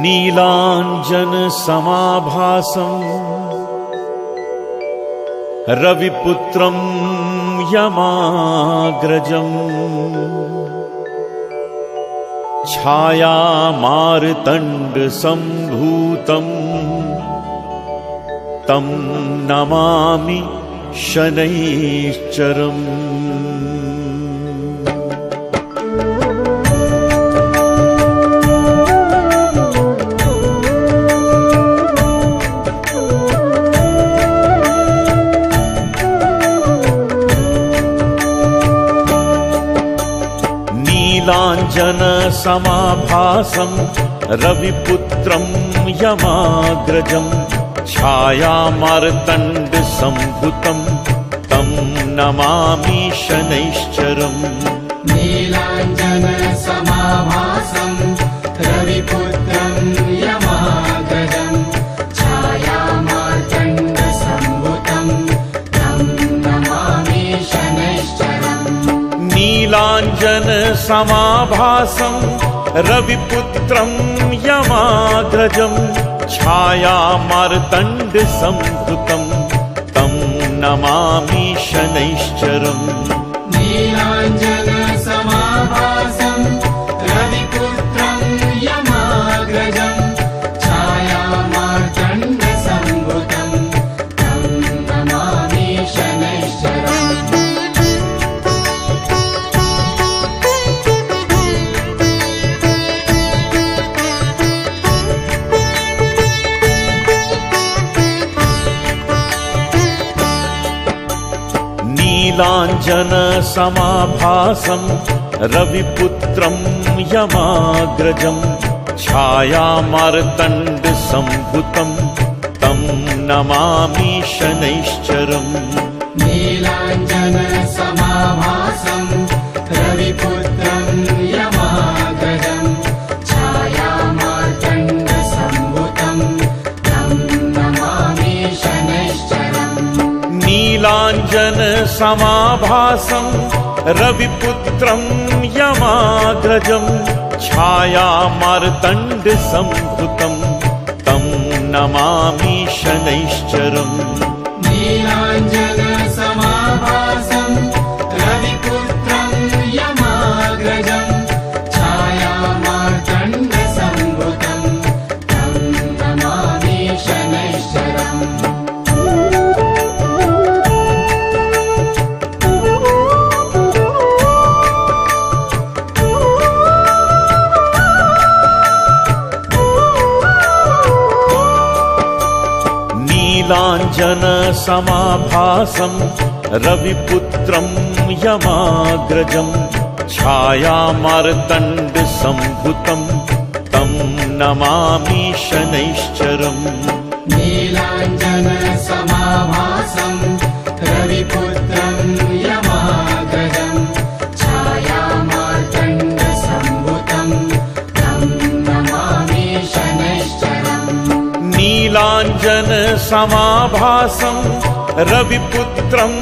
नीलाञ्जनसमाभासम् रविपुत्रं यमाग्रजम् छायामार्तण्डसम्भूतं तं नमामि शनैश्चरम्। नीलाञ्जनसमाभासं रविपुत्रं यमाग्रजं छायामार्तण्डसम्भूतं तं नमामि शनैश्चरम्। नीलाञ्जनसमाभासं रविपुत्रं यमाग्रजं छायामार्तण्डसम्भूतं तं नमामि शनैश्चरम्। नीलाञ्जनसमाभासं रविपुत्रं यमाग्रजं छायामार्तण्डसम्भूतं तं नमामि शनैश्चरम्। नीलाञ्जनसमाभासं रविपुत्रं यमाग्रजं छायामार्तण्डसम्भूतं तं नमामि शनैश्चरम्। नीलाञ्जनसमाभासं रविपुत्रं यमाग्रजं छायामार्तण्डसम्भूतं तं नमामि शनैश्चरम्। नीलाञ्जनसमाभासं रविपुत्रं यमाग्रजं छायामार्तण्डसम्भूतं तं नमामि शनैश्चरम्। नीलाञ्जनसमाभासं रविपुत्रं यमाग्रजं छायामार्तण्डसम्भूतं तं नमामि शनैश्चरम्। नीलाञ्जनसमाभासं रविपुत्रं यमाग्रजं छायामार्तण्डसम्भूतं तं नमामि शनैश्चरम्। नीलाञ्जनसमाभासं रविपुत्रं यमाग्रजं छायामार्तण्डसम्भूतं तं नमामि शनैश्चरम्। नीलाञ्जनसमाभासं रविपुत्रं यमाग्रजं छायामार्तण्डसम्भूतं तं नमामि शनैश्चरम्। नीलाञ्जनसमाभासं रविपुत्रं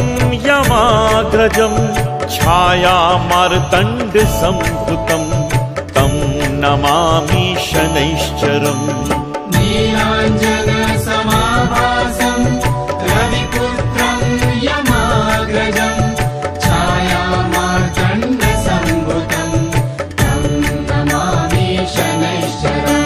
यमाग्रजं छायामार्तण्डसम्भूतं तं नमामि शनैश्चरम्। नीलाञ्जनसमाभासं रविपुत्रं यमाग्रजं छायामार्तण्डसम्भूतं तं नमामि शनैश्चरम्।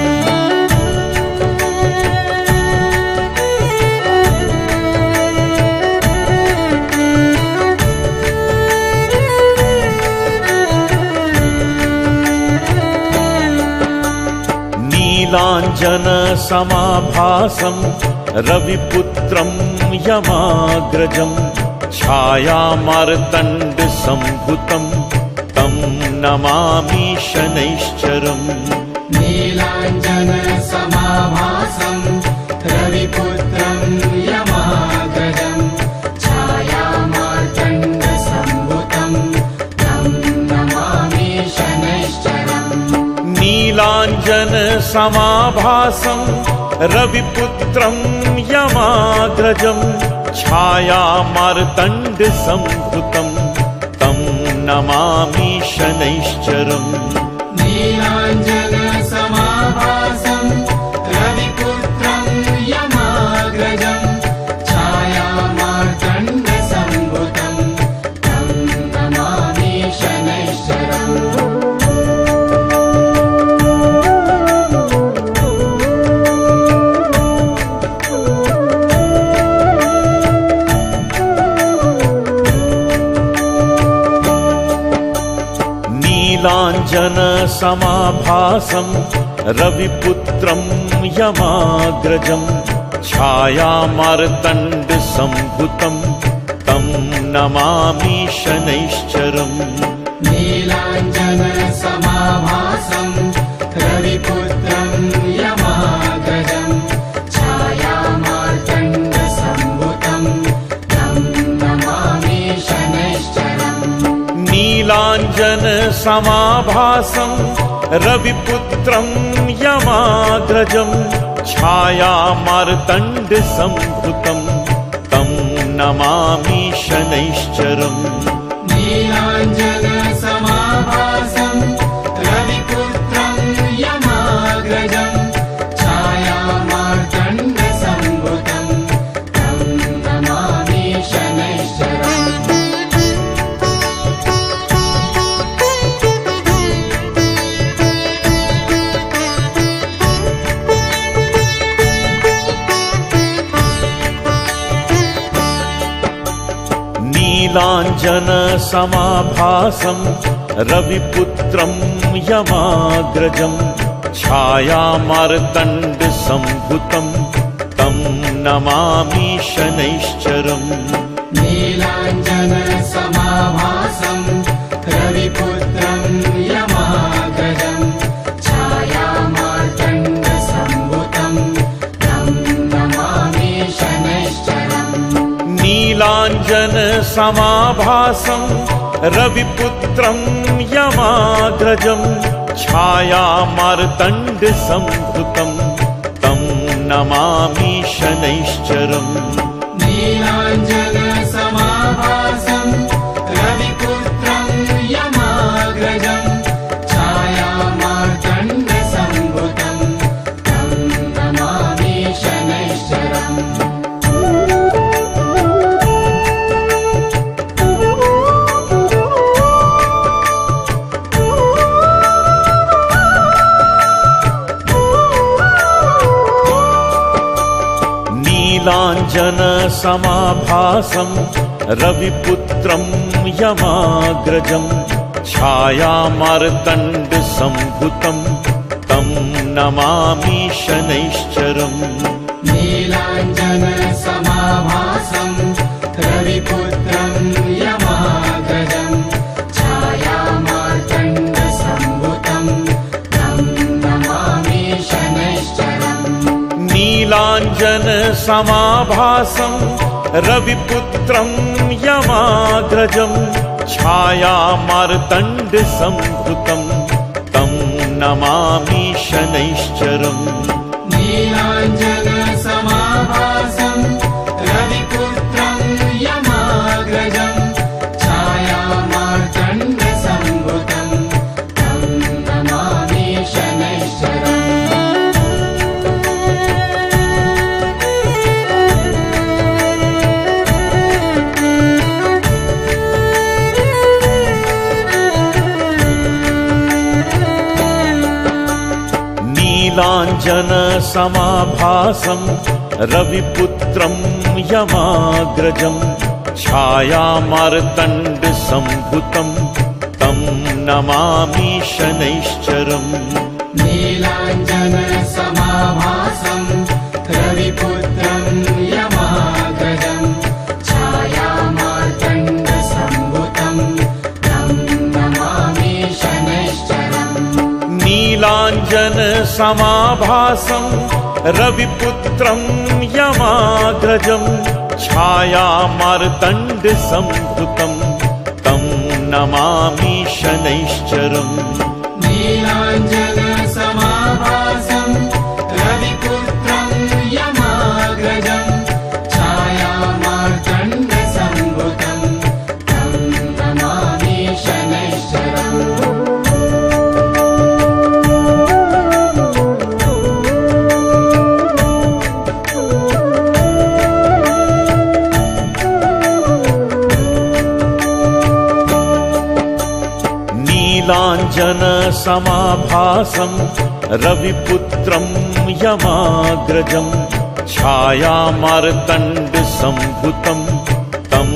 नीलाञ्जनसमाभासं रविपुत्रं यमाग्रजं छायामार्तण्डसम्भूतं तं नमामि शनैश्चरम्। नीलाञ्जनसमाभासं रविपुत्रं यमाग्रजं छायामार्तण्डसम्भूतं तं नमामि शनैश्चरम्। नीलाञ्जनसमाभासं रविपुत्रं यमाग्रजं छायामार्तण्डसम्भूतं तं नमामि शनैश्चरम्। नीलाञ्जनसमाभासं नीलाञ्जनसमाभासं रविपुत्रं यमाग्रजं छायामार्तण्डसम्भुतं तं नमामि शनैश्चरम् नीलाञ्जनसमाभासं रविपुत्रं यमाग्रजं छायामार्तण्डसम्भुतं तं नमामि शनैश्चरम् नीलाञ्जनसमाभासं रविपुत्रं यमाग्रजं छायामार्तण्डसम्भुतं तं नमामि शनैश्चरम् नीलाञ्जनसमाभासं रविपुत्रं यमाग्रजं छायामार्तण्डसम्भुतं तं नमामि शनैश्चरम् नीलाञ्जनसमाभासं रविपुत्रं यमाग्रजं छायामार्तण्डसम्भुतं तं नमामि शनैश्चरम् नीलाञ्जनसमाभासं रविपुत्रं यमाग्रजं छायामार्तण्डसम्भुतं तं नमामि शनैश्चरम् नीलाञ्जनसमाभासं रविपुत्रं यमाग्रजं छायामार्तण्डसम्भुतं तं नमामि शनैश्चरम् नीलाञ्जनसमाभासं रविपुत्रं यमाग्रजं छायामार्तण्डसम्भुतं तं नमामि शनैश्चरम् नीलाञ्जनसमाभासं रविपुत्रं यमाग्रजं छायामार्तण्डसम्भुतं तं नमामि शनैश्चरम् नीलाञ्जनसमाभासं रविपुत्रं यमाग्रजं छायामार्तण्डसम्भुतं तं नमामि शनैश्चरम् नीलाञ्जनसमाभासं रविपुत्रं यमाग्रजं छायामार्तण्डसम्भुतं तं नमामि शनैश्चरम् नीलाञ्जनसमाभासं रविपुत्रं यमाग्रजं छायामार्तण्डसम्भुतं तं नमामि शनैश्चरम् नीलाञ्जनसमाभासं रविपुत्रं यमाग्रजं छायामार्तण्डसम्भुतं तं नमामि शनैश्चरम् नीलाञ्जनसमाभासं रविपुत्रं यमाग्रजं छायामार्तण्डसम्भुतं तं नमामि शनैश्चरम् नीलाञ्जनसमाभासं रविपुत्रं यमाग्रजं छायामार्तण्डसम्भुतं तं नमामि शनैश्चरम् नीलाञ्जनसमाभासं रविपुत्रं यमाग्रजं छायामार्तण्डसम्भुतं तं नमामि शनैश्चरम् नीलाञ्जनसमाभासं रविपुत्रं यमाग्रजं छायामार्तण्डसम्भुतं तं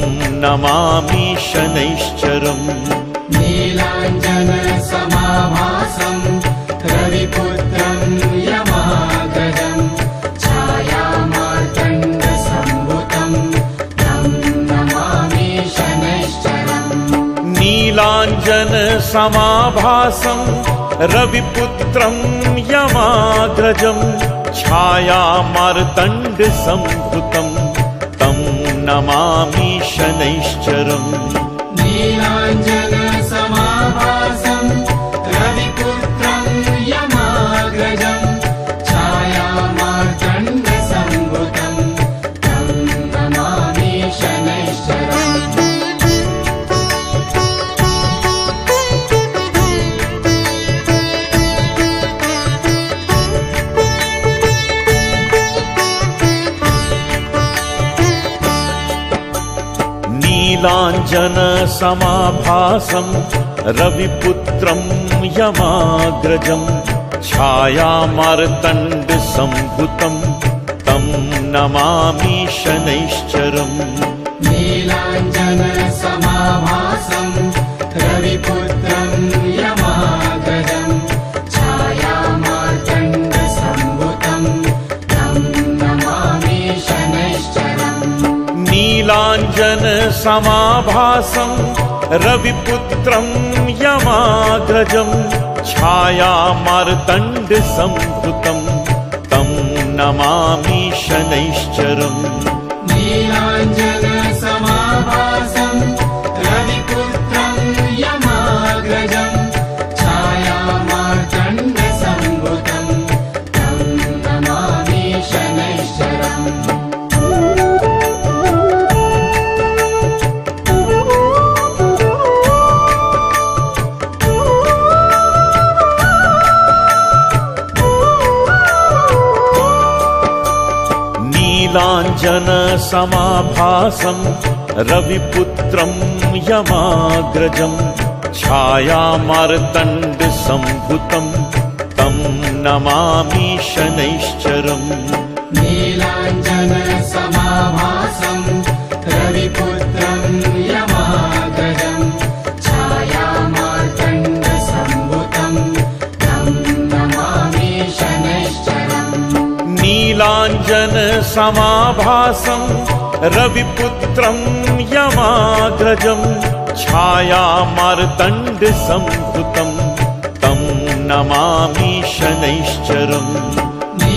नमामि शनैश्चरम् नीलाञ्जनसमाभासं समाभासं रविपुत्रं यमाग्रजं छायामार्तण्डसम्भुतं तं नमामि शनैश्चरम् नीलाञ्जनसमाभासं रविपुत्रं यमाग्रजं छायामार्तण्डसम्भुतं तं नमामि शनैश्चरम् नीलाञ्जनसमाभासं रविपुत्रं यमाग्रजं छायामार्तण्डसम्भुतं तं नमामि शनैश्चरम् नीलाञ्जनसमाभासं रविपुत्रं यमाग्रजं छायामार्तण्डसम्भुतं तं नमामि शनैश्चरम् नीलाञ्जनसमाभासं रविपुत्रं यमाग्रजं छायामार्तण्डसम्भुतं तं नमामि शनैश्चरम् नीलाञ्जनसमाभासं रविपुत्रं यमाग्रजं छायामार्तण्डसम्भुतं तं नमामि शनैश्चरम् नीलाञ्जनसमाभासं रविपुत्रं यमाग्रजं छायामार्तण्डसम्भुतं तं नमामि शनैश्चरम् नीलाञ्जनसमाभासं रविपुत्रं यमाग्रजं छायामार्तण्डसम्भुतं तं नमामि शनैश्चरम् नीलाञ्जनसमाभासं रविपुत्रं यमाग्रजं छायामार्तण्डसम्भुतं तं नमामि शनैश्चरम्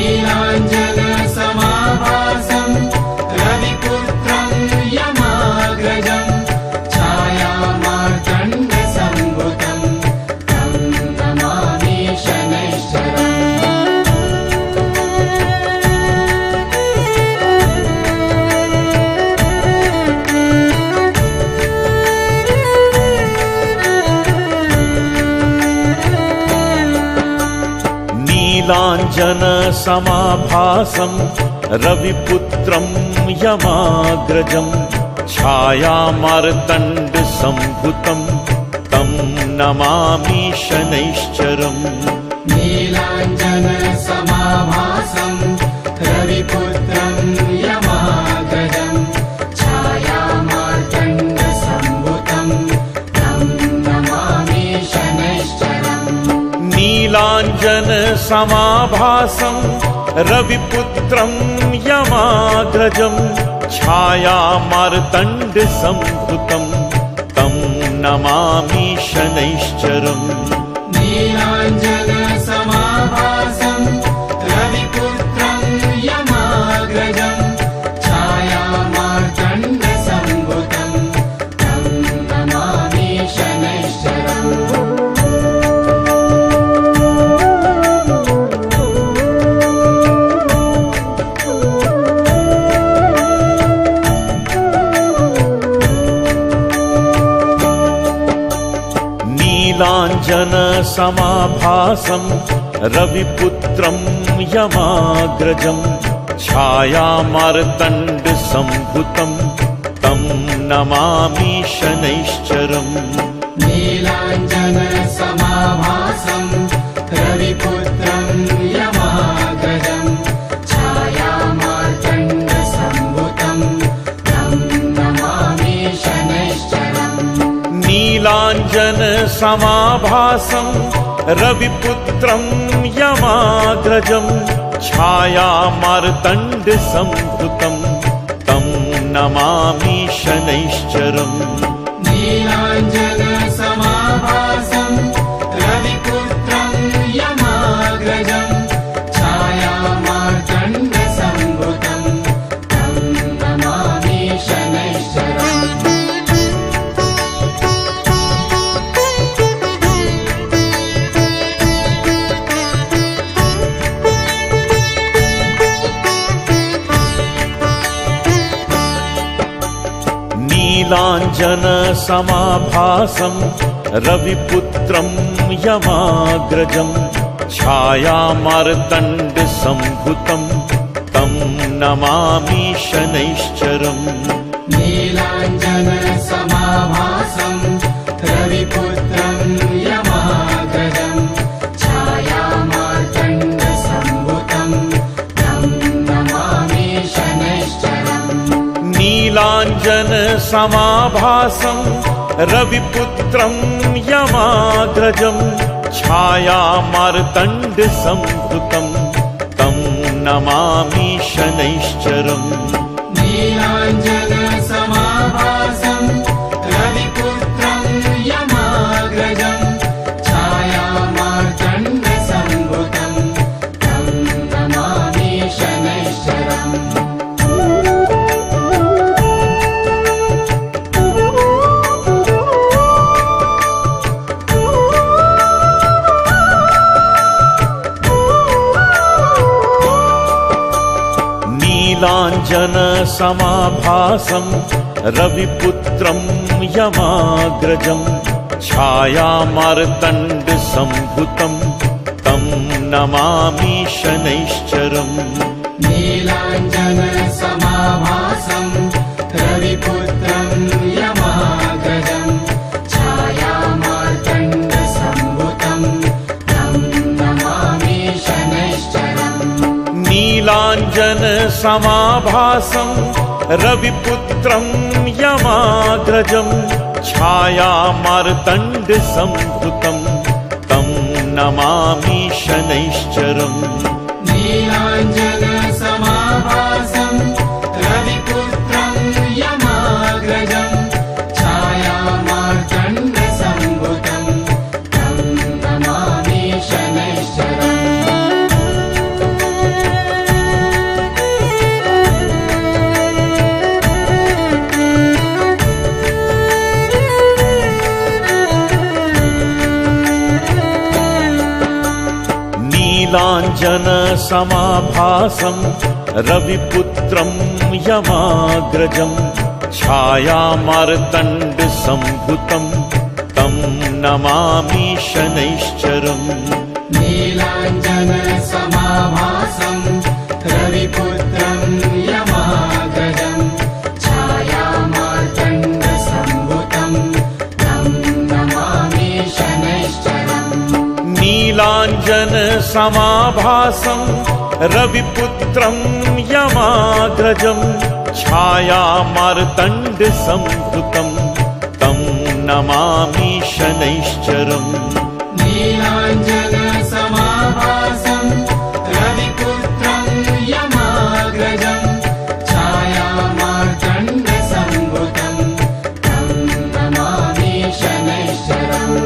नीलाञ्जनसमाभासं रविपुत्रं यमाग्रजं छायामार्तण्डसम्भुतं तं नमामि शनैश्चरम् नीलाञ्जनसमाभासं रविपुत्रं यमाग्रजं छायामार्तण्डसम्भुतं तं नमामि शनैश्चरम् नीलाञ्जनसमाभासं रविपुत्रं यमाग्रजं छायामार्तण्डसम्भुतं तं नमामि शनैश्चरम् नीलाञ्जनसमाभासं रविपुत्रं यमाग्रजं छायामार्तण्डसम्भुतं तं नमामि शनैश्चरम् नीलाञ्जनसमाभासं रविपुत्रं यमाग्रजं छायामार्तण्डसम्भुतं तं नमामि शनैश्चरम् नीलाञ्जनसमाभासं रविपुत्रं यमाग्रजं छायामार्तण्डसम्भुतं तं नमामि शनैश्चरम् नीलाञ्जनसमाभासं रविपुत्रं यमाग्रजं छायामार्तण्डसम्भुतं तं नमामि शनैश्चरम् नीलाञ्जनसमाभासं रविपुत्रं यमाग्रजं छायामार्तण्डसम्भुतं तं नमामि शनैश्चरम् नीलाञ्जनसमाभासं रविपुत्रं यमाग्रजं छायामार्तण्डसम्भृतं तं नमामि शनैश्चरम् नीलाञ्जनसमाभासं रविपुत्रं यमाग्रजं छायामार्तण्डसम्भृतं तं नमामि शनैश्चरम् नीलाञ्जनसमाभासं रविपुत्रं यमाग्रजं छायामार्तण्डसम्भृतं तं नमामि शनैश्चरम् नीलाञ्जनसमाभासं रविपुत्रं यमाग्रजं छायामार्तण्डसम्भृतं तं नमामि शनैश्चरम् नीलाञ्जनसमाभासं रविपुत्रं यमाग्रजं छायामार्तण्डसम्भृतं तं नमामि शनैश्चरम् नीलाञ्जनसमाभासं रविपुत्रं यमाग्रजं छायामार्तण्डसम्भृतं तं नमामि शनैश्चरम् नीलाञ्जनसमाभासं रविपुत्रं यमाग्रजं छायामार्तण्डसम्भृतं तं नमामि शनैश्चरम् नीलाञ्जनसमाभासं रविपुत्रं यमाग्रजं छायामार्तण्डसम्भृतं तं नमामि शनैश्चरम् नीलाञ्जनसमाभासं रविपुत्रं यमाग्रजं छायामार्तण्डसम्भृतं तं नमामि शनैश्चरम् नीलाञ्जनसमाभासं रविपुत्रं यमाग्रजं छायामार्तण्डसम्भृतं तं नमामि शनैश्चरम् नीलाञ्जनसमाभासं रविपुत्रं यमाग्रजं छायामार्तण्डसम्भृतं तं नमामि शनैश्चरम् नीलाञ्जनसमाभासं रविपुत्रं यमाग्रजं छायामार्तण्डसम्भृतं तं नमामि शनैश्चरम् नीलाञ्जनसमाभासं रविपुत्रं यमाग्रजं छायामार्तण्डसम्भृतं तं नमामि शनैश्चरम् नीलाञ्जनसमाभासं रविपुत्रं यमाग्रजं छायामार्तण्डसम्भृतं तं नमामि शनैश्चरम्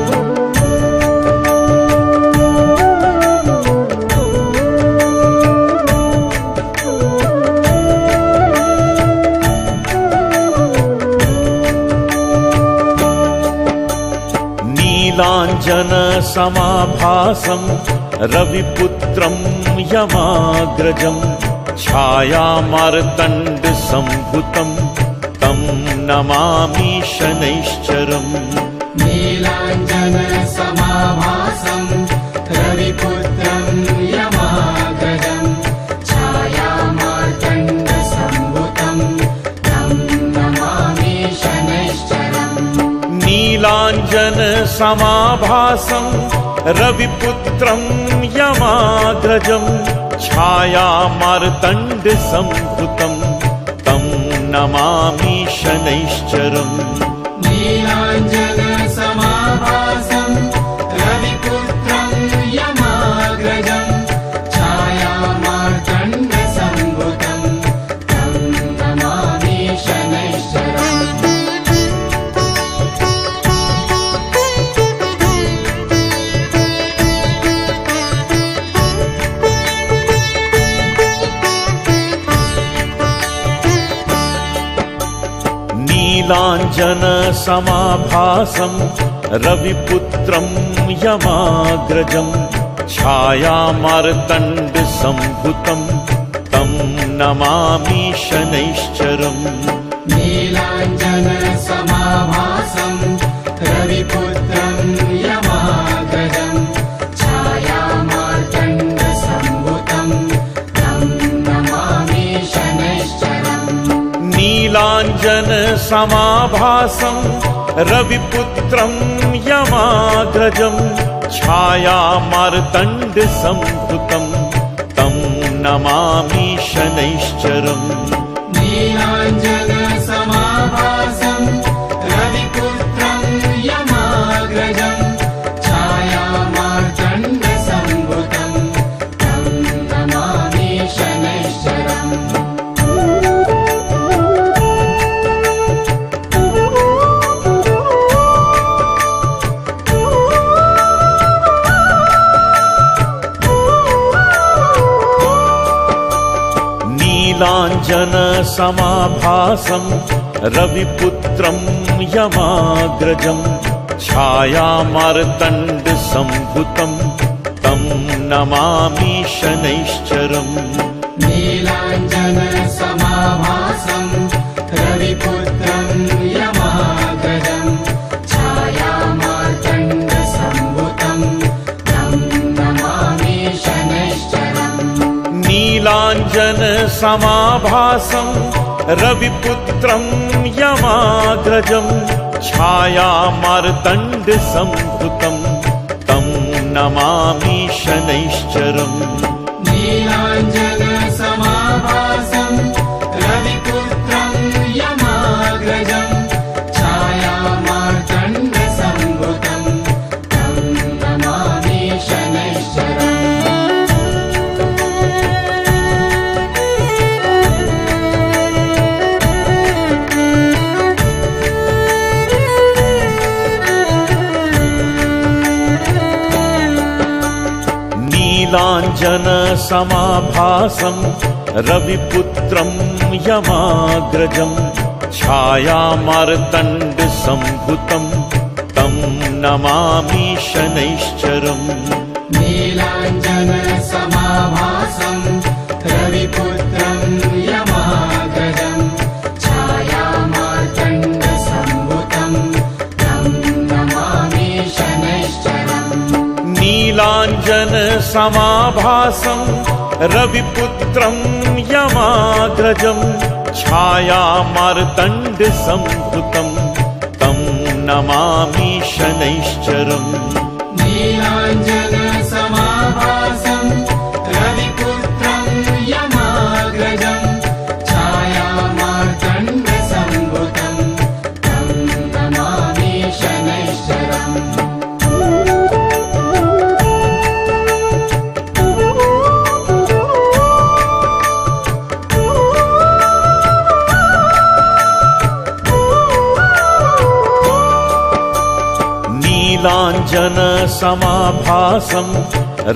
नीलाञ्जनसमाभासं रविपुत्रं यमाग्रजं छायामार्तण्डसम्भृतं तं नमामि शनैश्चरम् नीलाञ्जनसमाभासं रविपुत्रं यमाग्रजं छायामार्तण्डसम्भृतं तं नमामि शनैश्चरम् नीलाञ्जनसमाभासं रविपुत्रं यमाग्रजं छायामार्तण्डसम्भृतं तं नमामि शनैश्चरम् नीलाञ्जनसमाभासं रविपुत्रं नीलाञ्जनसमाभासं रविपुत्रं यमाग्रजं छायामार्तण्डसम्भुतं तं नमामि शनैश्चरम् नीलाञ्जनसमाभासं रविपुत्रं यमाग्रजं छायामार्तण्डसम्भुतं तं नमामि शनैश्चरम् नीलाञ्जनसमाभासं रविपुत्रं यमाग्रजं छायामार्तण्डसम्भुतं तं नमामि शनैश्चरम् नीलाञ्जनसमाभासं रविपुत्रं यमाग्रजं छायामार्तण्डसम्भुतं तं नमामि शनैश्चरम् नीलाञ्जनसमाभासं रविपुत्रं यमाग्रजं छायामार्तण्डसम्भुतं तं नमामि शनैश्चरम् नीलाञ्जनसमाभासं रविपुत्रं यमाग्रजं छायामार्तण्डसम्भुतं तं नमामि शनैश्चरम् नीलाञ्जनसमाभासं रविपुत्रं यमाग्रजं छायामार्तण्डसम्भुतं तं नमामि शनैश्चरम् नीलाञ्जनसमाभासं रविपुत्रं यमाग्रजं छायामार्तण्डसम्भुतं तं नमामि शनैश्चरम् नीलाञ्जनसमाभासं रविपुत्रं यमाग्रजं छायामार्तण्डसम्भुतं तं नमामि शनैश्चरम् नीलाञ्जनसमाभासं रविपुत्रं यमाग्रजं छायामार्तण्डसम्भुतं तं नमामि शनैश्चरम् नीलाञ्जनसमाभासं रविपुत्रं यमाग्रजं छायामार्तण्डसम्भुतं तं नमामि शनैश्चरम् नीलाञ्जनसमाभासं रविपुत्रं यमाग्रजं छायामार्तण्डसम्भुतं तं नमामि शनैश्चरम् नीलाञ्जनसमाभासं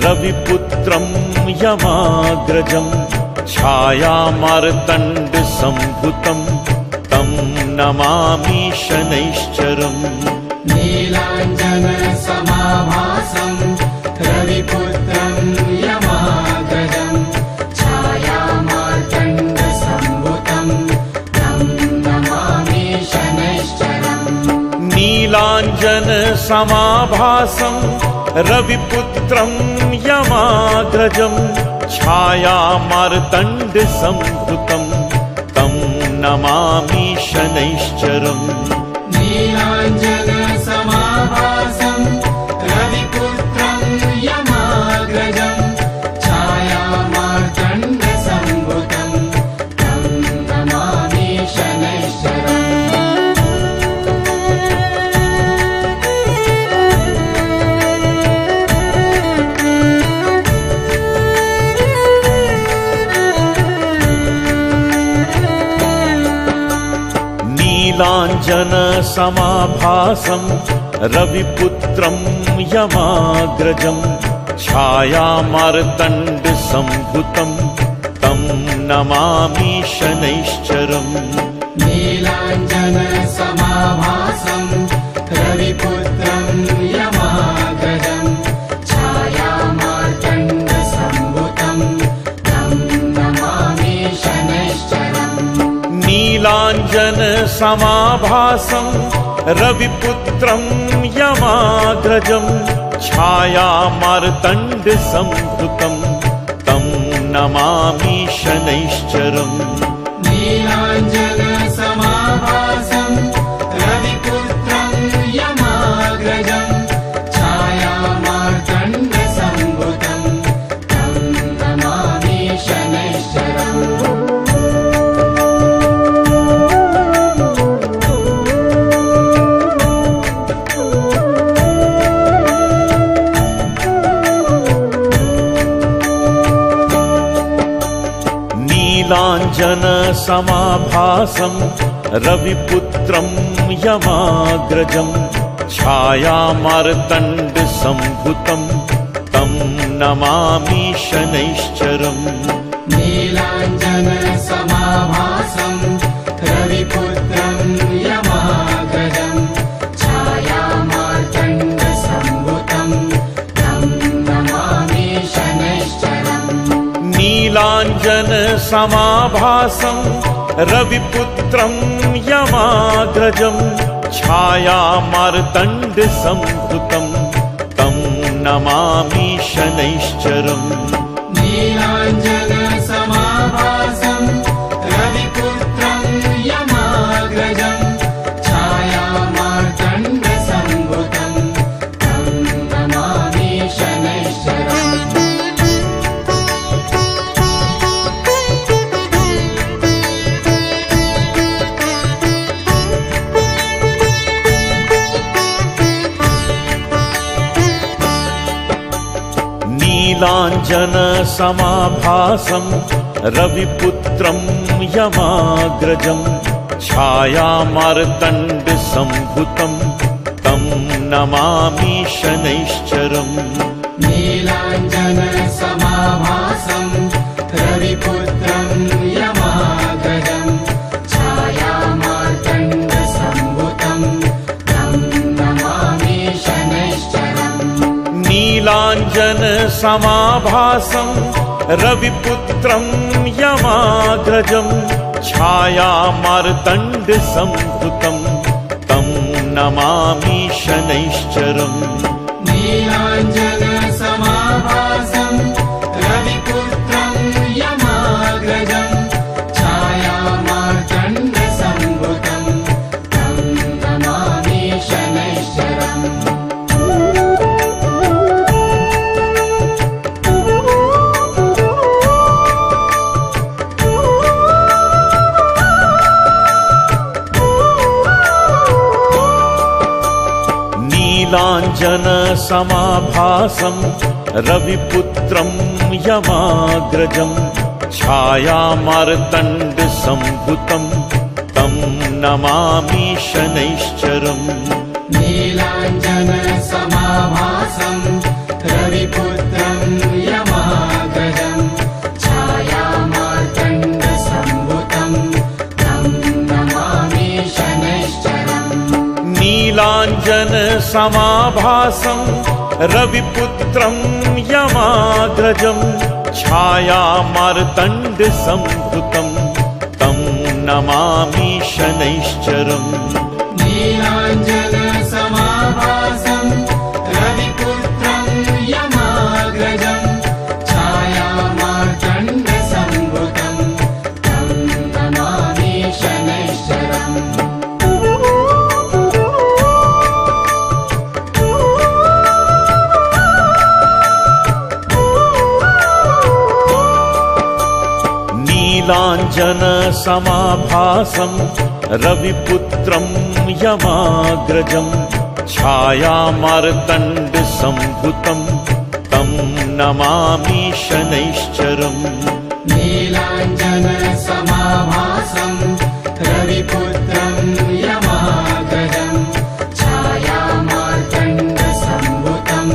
रविपुत्रं यमाग्रजं छायामार्तण्डसम्भुतं तं नमामि शनैश्चरम् नीलाञ्जनसमाभासं रविपुत्रं यमाग्रजं छायामार्तण्डसम्भुतं तं नमामि शनैश्चरम् नीलाञ्जनसमाभासं रविपुत्रं यमाग्रजं छायामार्तण्डसम्भुतं तं नमामि शनैश्चरम् नीलाञ्जनसमाभासं रविपुत्रं यमाग्रजं छायामार्तण्डसम्भुतं तं नमामि शनैश्चरम् नीलाञ्जनसमाभासं रविपुत्रं यमाग्रजं छायामार्तण्डसम्भुतं तं नमामि शनैश्चरम् नीलाञ्जनसमाभासं नीलाञ्जनसमाभासं रविपुत्रं यमाग्रजं छायामार्तण्डसम्भुतं तं नमामि शनैश्चरम् नीलाञ्जनसमाभासं रविपुत्रं यमाग्रजं छायामार्तण्डसम्भुतं तं नमामि शनैश्चरम् नीलाञ्जनसमाभासं रविपुत्रं यमाग्रजं छायामार्तण्डसम्भुतं तं नमामि शनैश्चरम् नीलाञ्जनसमाभासं रविपुत्रं यमाग्रजं छायामार्तण्डसम्भुतं तं नमामि शनैश्चरम् नीलाञ्जनसमाभासं रविपुत्रं यमाग्रजं छायामार्तण्डसम्भुतं तं नमामि शनैश्चरम् नीलाञ्जनसमाभासं रविपुत्रं यमाग्रजं छायामार्तण्डसम्भुतं तं नमामि शनैश्चरम् नीलाञ्जनसमाभासं रविपुत्रं यमाग्रजं छायामार्तण्डसम्भुतं तं नमामि शनैश्चरम् नीलाञ्जनसमाभासं रविपुत्रं यमाग्रजं छायामार्तण्डसम्भुतं तं नमामि शनैश्चरम् नीलाञ्जनसमाभासं रविपुत्रं यमाग्रजं छायामार्तण्डसम्भुतं तं नमामि शनैश्चरम् नीलाञ्जनसमाभासं रविपुत्रं यमाग्रजं छायामार्तण्डसम्भुतं तं नमामि शनैश्चरम् नीलाञ्जनसमाभासं रविपुत्रं यमाग्रजं छायामार्तण्डसम्भुतं तं नमामि शनैश्चरम् नीलाञ्जनसमाभासं रविपुत्रं यमाग्रजं छायामार्तण्डसम्भुतं तं नमामि शनैश्चरम् नीलाञ्जनसमाभासं रविपुत्रं यमाग्रजं छायामार्तण्डसम्भुतं तं नमामि शनैश्चरम् नीलाञ्जनसमाभासं रविपुत्रं यमाग्रजं छायामार्तण्डसम्भुतं तं नमामि शनैश्चरम् नीलाञ्जनसमाभासं रविपुत्रं यमाग्रजं छायामार्तण्डसम्भुतं तं नमामि शनैश्चरम् नीलाञ्जनसमाभासं रविपुत्रं यमाग्रजं छायामार्तण्डसम्भुतं तं नमामि शनैश्चरम् नीलाञ्जनसमाभासं रविपुत्रं यमाग्रजं छायामार्तण्डसम्भुतं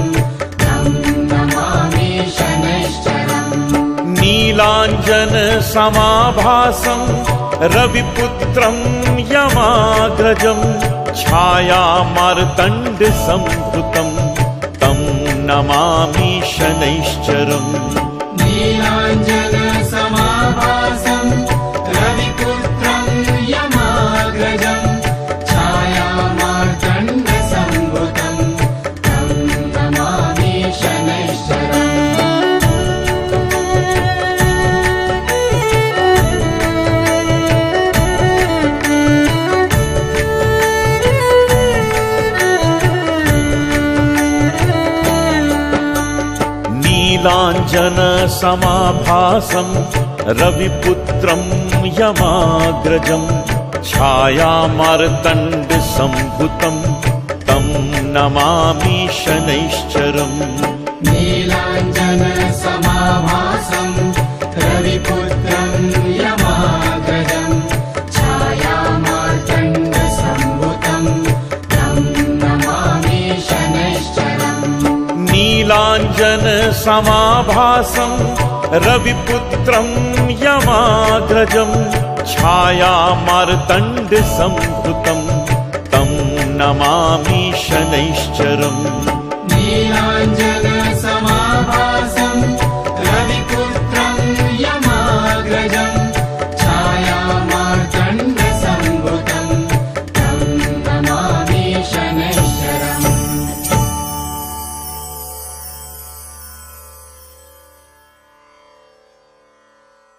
तं नमामि शनैश्चरम् नीलाञ्जनसमाभासं रविपुत्रं यमाग्रजं छायामार्तण्डसम्भृतं तं नमामि शनैश्चरम् नीलाञ्जनसमाभासं रविपुत्रं यमाग्रजं छायामार्तण्डसम्भृतं तं नमामि शनैश्चरम् नीलाञ्जनसमाभासं रविपुत्रं यमाग्रजं छायामार्तण्डसम्भृतं तं नमामि शनैश्चरम् नीलाञ्जनसमाभासं रविपुत्रं यमाग्रजं छायामार्तण्डसम्भृतं तं नमामि शनैश्चरम् नीलाञ्जनसमाभासं रविपुत्रं यमाग्रजं छायामार्तण्डसम्भृतं तं नमामि शनैश्चरम्